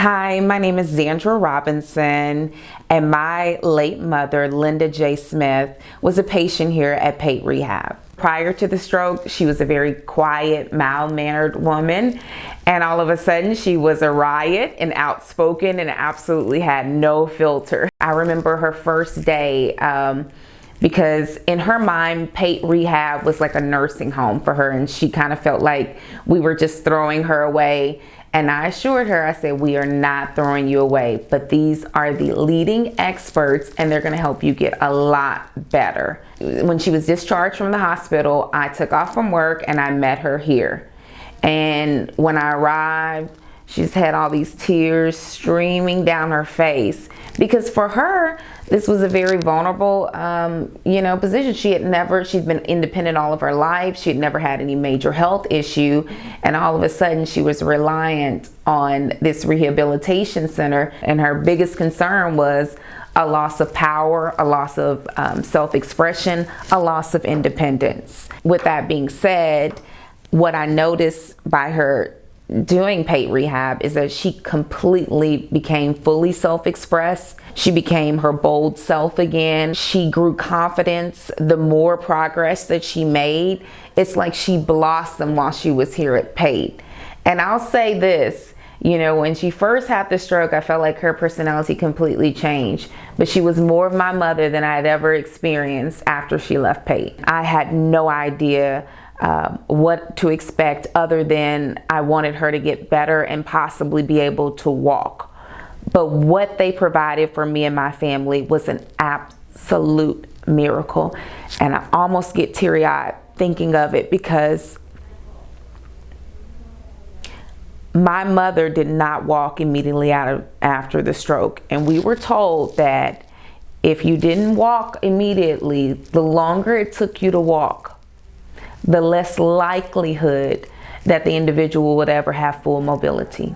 Hi, my name is Zandra Robinson, and my late mother, Linda J. Smith, was a patient here at Pate Rehab. Prior to the stroke, she was a very quiet, mild-mannered woman, and all of a sudden she was a riot and outspoken and absolutely had no filter. I remember her first day because in her mind, Pate Rehab was like a nursing home for her, and she kind of felt like we were just throwing her away. And I assured her, I said, we are not throwing you away, but these are the leading experts and they're gonna help you get a lot better. When she was discharged from the hospital, I took off from work and I met her here. And when I arrived, she's had all these tears streaming down her face because for her, this was a very vulnerable, position. She'd been independent all of her life. She'd never had any major health issue. And all of a sudden she was reliant on this rehabilitation center. And her biggest concern was a loss of power, a loss of self-expression, a loss of independence. With that being said, what I noticed by her doing Pate Rehab is that she completely became fully self-expressed. She became her bold self again. She grew confidence. The more progress that she made, it's like she blossomed while she was here at Pate. And I'll say this, when she first had the stroke, I felt like her personality completely changed, but she was more of my mother than I had ever experienced after she left Pate. I had no idea what to expect other than I wanted her to get better and possibly be able to walk. But what they provided for me and my family was an absolute miracle. And I almost get teary-eyed thinking of it because my mother did not walk immediately after the stroke. And we were told that if you didn't walk immediately, the longer it took you to walk, the less likelihood that the individual would ever have full mobility.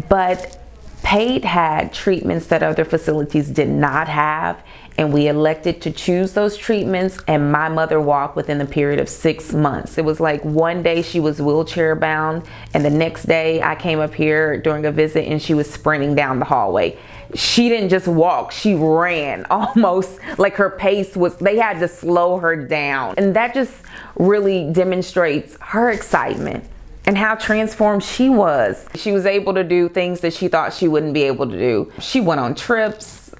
But Pate had treatments that other facilities did not have, and we elected to choose those treatments, and my mother walked within a period of 6 months. It was like one day she was wheelchair bound, and the next day I came up here during a visit and she was sprinting down the hallway. She didn't just walk, she ran, almost like her pace was, they had to slow her down. And that just really demonstrates her excitement and how transformed she was. She was able to do things that she thought she wouldn't be able to do. She went on trips.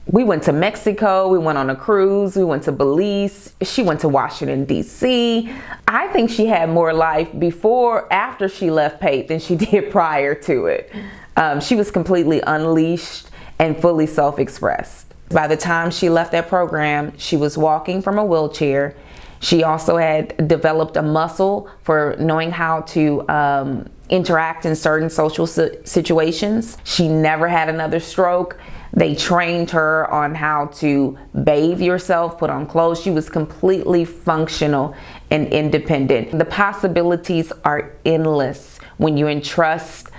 We went to Mexico, we went on a cruise, we went to Belize, she went to Washington, D.C. I think she had more life after she left Pate than she did prior to it. She was completely unleashed and fully self-expressed. By the time she left that program, she was walking from a wheelchair. She also had developed a muscle for knowing how to interact in certain social situations. She never had another stroke. They trained her on how to bathe yourself, put on clothes. She was completely functional and independent. The possibilities are endless when you entrust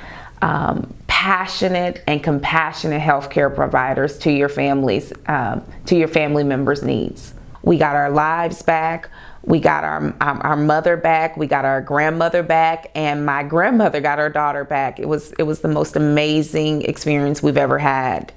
passionate and compassionate healthcare providers to your families, to your family members' needs. We got our lives back. We got our mother back. We got our grandmother back, and my grandmother got her daughter back. It was the most amazing experience we've ever had.